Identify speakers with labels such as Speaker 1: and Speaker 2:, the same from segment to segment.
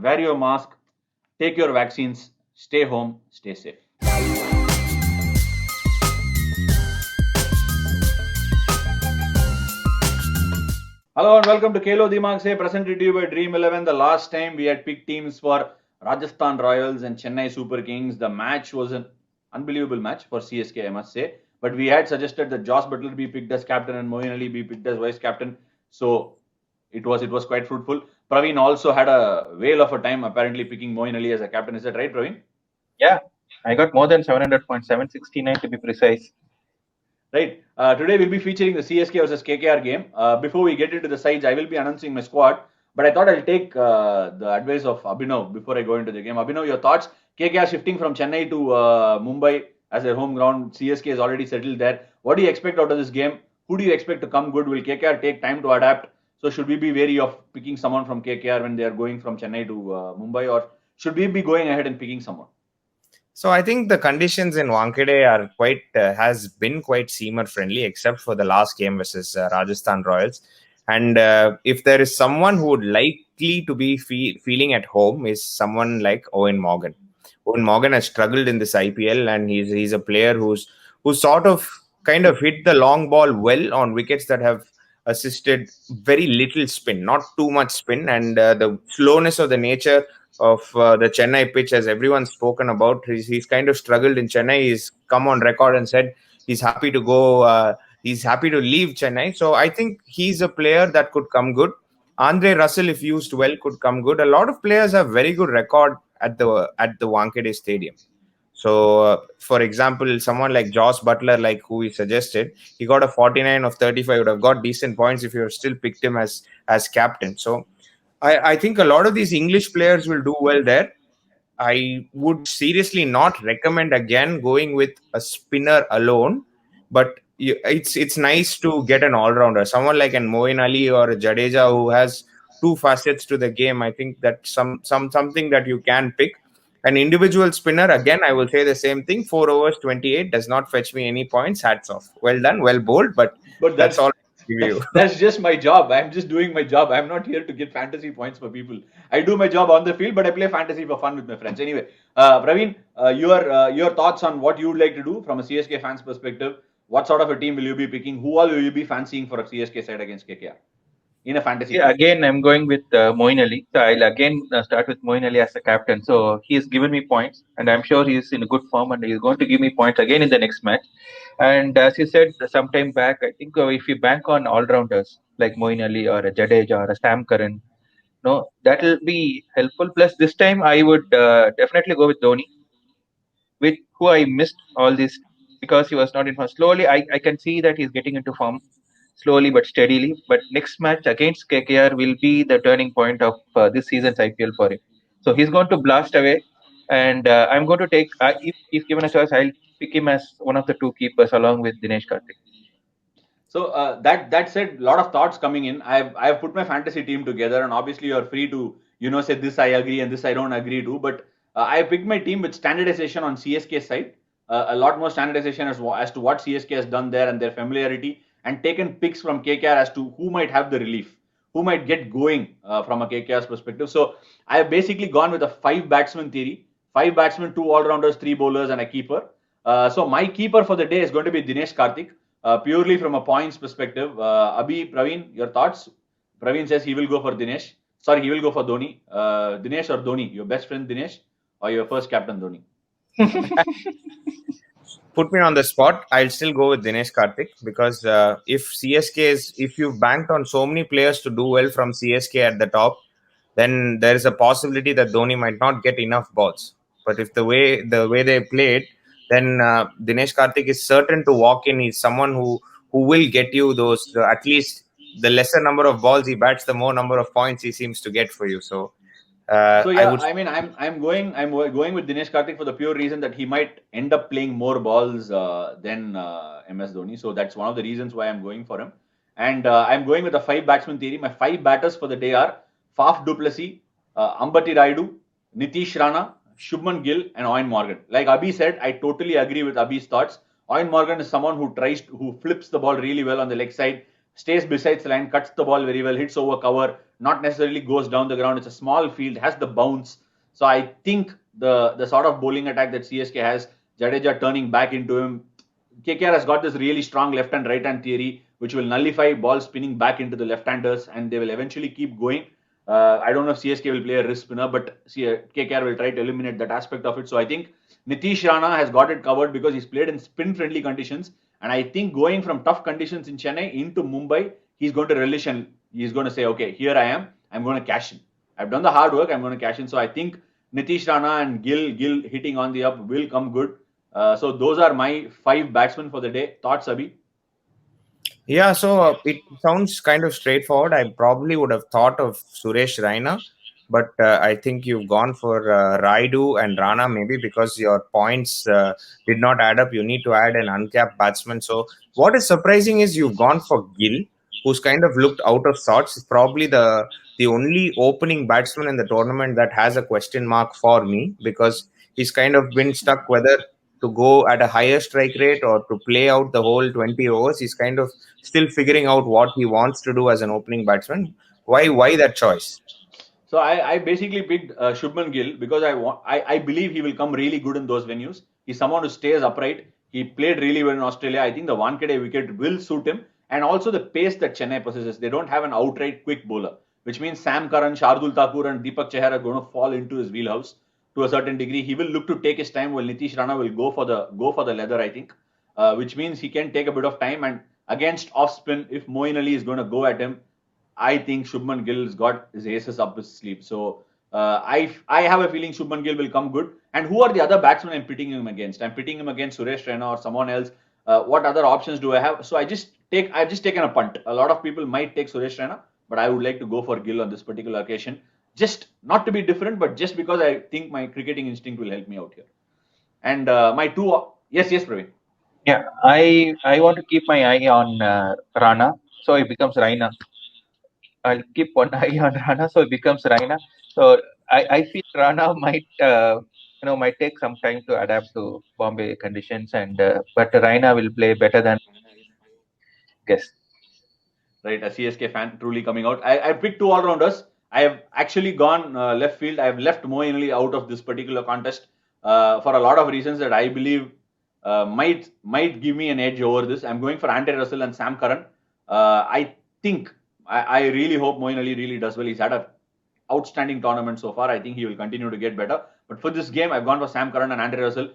Speaker 1: Wear your mask, take your vaccines, stay home, stay safe. Hello and welcome to Kelo Dimag Se, presented to you by Dream 11. The last time we had picked teams for Rajasthan Royals and Chennai Super Kings. The match was an unbelievable match for CSK, I must say. But we had suggested that Josh Butler be picked as captain and Moeen Ali be picked as vice captain. So it was quite fruitful. Praveen also had a whale of a time apparently picking Moeen Ali as a captain. Is that right, Praveen?
Speaker 2: Yeah, I got more than 700 points, 769 to be precise.
Speaker 1: Right. Today we'll be featuring the CSK versus KKR game. Before we get into the sides, I will be announcing my squad. But I thought I'll take the advice of Abhinav before I go into the game. Abhinav, your thoughts? KKR shifting from Chennai to Mumbai as their home ground. CSK is already settled there. What do you expect out of this game? Who do you expect to come good? Will KKR take time to adapt? So should we be wary of picking someone from KKR when they are going from Chennai to Mumbai, or should we be going ahead and picking someone?
Speaker 3: So I think the conditions in Wankhede are has been quite seamer friendly, except for the last game versus Rajasthan Royals. And if there is someone who would likely to be feeling at home, is someone like Owen Morgan. Owen Morgan has struggled in this IPL, and he's a player who's sort of kind of hit the long ball well on wickets that have assisted very little spin, not too much spin, and the slowness of the nature of the Chennai pitch, as everyone's spoken about. He's kind of struggled in Chennai. He's come on record and said he's happy to go. He's happy to leave Chennai. So I think he's a player that could come good. Andre Russell, if used well, could come good. A lot of players have very good record at the Wankhede Stadium. So, for example, someone like Josh Butler, like who we suggested, he got a 49 of 35. Would have got decent points if you have still picked him as captain. So, I think a lot of these English players will do well there. I would seriously not recommend again going with a spinner alone, but it's nice to get an all-rounder, someone like an Moeen Ali or a Jadeja who has two facets to the game. I think that's something that you can pick. An individual spinner, again, I will say the same thing. 4 overs, 28 does not fetch me any points. Hats off. Well done, well bowled, but that's all.
Speaker 1: That's just my job. I'm just doing my job. I'm not here to get fantasy points for people. I do my job on the field, but I play fantasy for fun with my friends. Anyway, Praveen, your thoughts on what you would like to do from a CSK fans perspective? What sort of a team will you be picking? Who all will you be fancying for a CSK side against KKR in a fantasy?
Speaker 2: Yeah, again, I'm going with Moeen Ali. So I'll again start with Moeen Ali as the captain. So he's given me points, and I'm sure he's in a good form, and he's going to give me points again in the next match. And as you said sometime back, I think if you bank on all-rounders like Moeen Ali or a Jadeja or a Sam Curran, no, that will be helpful. Plus, this time I would definitely go with Dhoni, with who I missed all this because he was not in form. Slowly, I can see that he's getting into form slowly but steadily. But next match against KKR will be the turning point of this season's IPL for him. So he's going to blast away, and I'm going to take, if given a choice, I'll pick him as one of the two keepers along with Dinesh Karthik.
Speaker 1: So that said, a lot of thoughts coming in. I've put my fantasy team together, and obviously you're free to say this I agree and this I don't agree to. But I picked my team with standardization on CSK side, a lot more standardization as to what CSK has done there and their familiarity, and taken picks from KKR as to who might have the relief, who might get going from a KKR's perspective. So I have basically gone with a 5 batsman theory: 5 batsmen, 2 all rounders, 3 bowlers, and a keeper. So my keeper for the day is going to be Dinesh Karthik. Purely from a points perspective, Praveen, your thoughts? Praveen says he will go for Dinesh. Sorry, he will go for Dhoni. Dinesh or Dhoni? Your best friend Dinesh or your first captain Dhoni?
Speaker 3: Put me on the spot. I'll still go with Dinesh Karthik because if you've banked on so many players to do well from CSK at the top, then there is a possibility that Dhoni might not get enough balls. But if the way they played, then Dinesh Karthik is certain to walk in. He's someone who will get you those at least the lesser number of balls he bats, the more number of points he seems to get for you. So
Speaker 1: yeah, I'm going with Dinesh Karthik for the pure reason that he might end up playing more balls than MS Dhoni. So that's one of the reasons why I'm going for him. And I'm going with the 5 batsman theory. My 5 batters for the day are Faf du Plessis, Ambati Rayudu, Nitish Rana, Shubman Gill, and Owen Morgan. Like Abhi said, I totally agree with Abhi's thoughts. Owen Morgan is someone who flips the ball really well on the leg side, stays beside the line, cuts the ball very well, hits over cover, not necessarily goes down the ground. It's a small field, has the bounce. So I think the sort of bowling attack that CSK has, Jadeja turning back into him, KKR has got this really strong left and right hand theory, which will nullify ball spinning back into the left-handers, and they will eventually keep going. I don't know if CSK will play a wrist spinner, but KKR will try to eliminate that aspect of it. So I think Nitish Rana has got it covered because he's played in spin-friendly conditions, and I think going from tough conditions in Chennai into Mumbai, he's going to relish and he's going to say, okay, here I am, I'm going to cash in. I've done the hard work, I'm going to cash in. So I think Nitish Rana and Gill hitting on the up will come good. So those are my 5 batsmen for the day. Thoughts, Abhi?
Speaker 3: Yeah, so it sounds kind of straightforward. I probably would have thought of Suresh Raina, but I think you've gone for Raidu and Rana maybe because your points did not add up. You need to add an uncapped batsman. So what is surprising is you've gone for Gill, who's kind of looked out of sorts. Probably the only opening batsman in the tournament that has a question mark for me because he's kind of been stuck whether to go at a higher strike rate or to play out the whole 20 overs. He's kind of still figuring out what he wants to do as an opening batsman. Why that choice?
Speaker 1: So I basically picked Shubman Gill because I believe he will come really good in those venues. He's someone who stays upright. He played really well in Australia. I think the Wankhede wicket will suit him, and also the pace that Chennai possesses. They don't have an outright quick bowler, which means Sam Curran, Shardul Thakur, and Deepak Chahar are going to fall into his wheelhouse to a certain degree. He will look to take his time, while Nitish Rana will go for the leather. I think, which means he can take a bit of time. And against off spin, if Moeen Ali is going to go at him, I think Shubman Gill's got his aces up his sleeve. So I have a feeling Shubman Gill will come good. And who are the other batsmen I'm pitting him against? I'm pitting him against Suresh Raina or someone else. What other options do I have? So I've just taken a punt. A lot of people might take Suresh Raina, but I would like to go for Gill on this particular occasion. Just not to be different, but just because I think my cricketing instinct will help me out here. And my two, yes, Praveen.
Speaker 2: Yeah, I want to keep my eye on Rana, so it becomes Raina. I'll keep one eye on Rana, so it becomes Raina. So I feel Rana might take some time to adapt to Bombay conditions, and but Raina will play better than guess.
Speaker 1: Right, a CSK fan truly coming out. I picked 2 all-rounders. I have actually gone left field. I have left Moeen Ali out of this particular contest for a lot of reasons that I believe might give me an edge over this. I'm going for Andre Russell and Sam Curran. I think I really hope Moeen Ali really does well. He's had an outstanding tournament so far. I think he will continue to get better. But for this game, I've gone for Sam Curran and Andre Russell.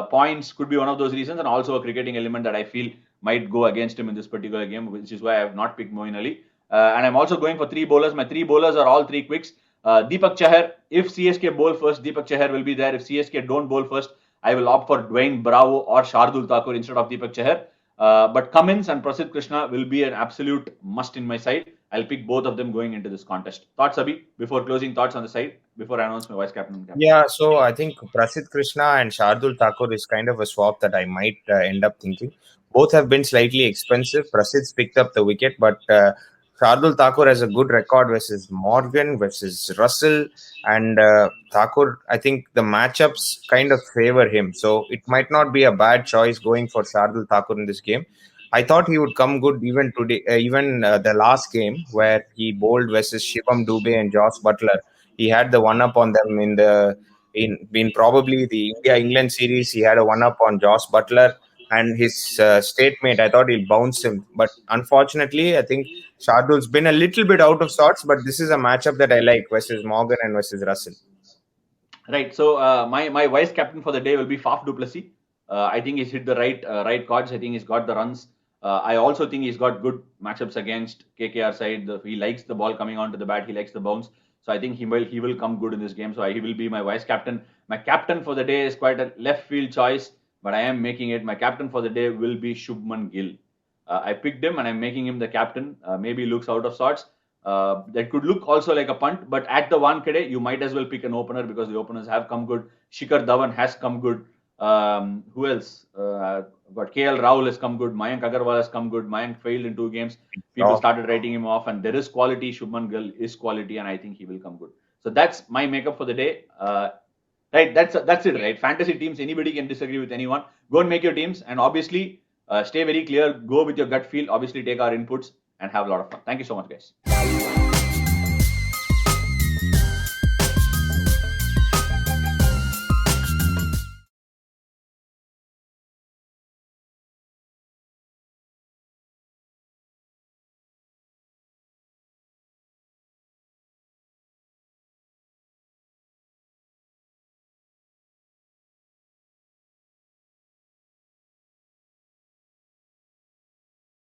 Speaker 1: Points could be one of those reasons, and also a cricketing element that I feel might go against him in this particular game, which is why I have not picked Moeen Ali. And I'm also going for 3 bowlers. My 3 bowlers are all 3 quicks. Deepak Chahar, if CSK bowl first, Deepak Chahar will be there. If CSK don't bowl first, I will opt for Dwayne Bravo or Shardul Thakur instead of Deepak Chahar. But Cummins and Prasidh Krishna will be an absolute must in my side. I'll pick both of them going into this contest. Thoughts, Abhi, before closing thoughts on the side, before I announce my vice captain and captain?
Speaker 3: Yeah, so I think Prasidh Krishna and Shardul Thakur is kind of a swap that I might end up thinking. Both have been slightly expensive. Prasidh's picked up the wicket, but Shardul Thakur has a good record versus Morgan, versus Russell, and Thakur, I think the matchups kind of favor him. So it might not be a bad choice going for Shardul Thakur in this game. I thought he would come good even today, the last game where he bowled versus Shivam Dube and Josh Butler. He had the one up on them in probably the India England series. He had a one up on Josh Butler and his statemate. I thought he'll bounce him, but unfortunately, I think Shardul's been a little bit out of sorts. But this is a matchup that I like versus Morgan and versus Russell.
Speaker 1: Right. So my vice captain for the day will be Faf du Plessis. I think he's hit the right cards. I think he's got the runs. I also think he's got good matchups against KKR side. He likes the ball coming onto the bat. He likes the bounce. So I think he will come good in this game. So he will be my vice captain. My captain for the day is quite a left field choice, but I am making it. My captain for the day will be Shubman Gill. I picked him and I'm making him the captain. Maybe looks out of sorts. That could look also like a punt, but at the Wankhede, you might as well pick an opener because the openers have come good. Shikhar Dhawan has come good. Who else? But KL Rahul has come good. Mayank Agarwal has come good. Mayank failed in 2 games. People started writing him off, and there is quality. Shubman Gill is quality, and I think he will come good. So that's my makeup for the day. Right, that's it. Right, fantasy teams. Anybody can disagree with anyone. Go and make your teams, and obviously stay very clear. Go with your gut feel. Obviously, take our inputs and have a lot of fun. Thank you so much, guys.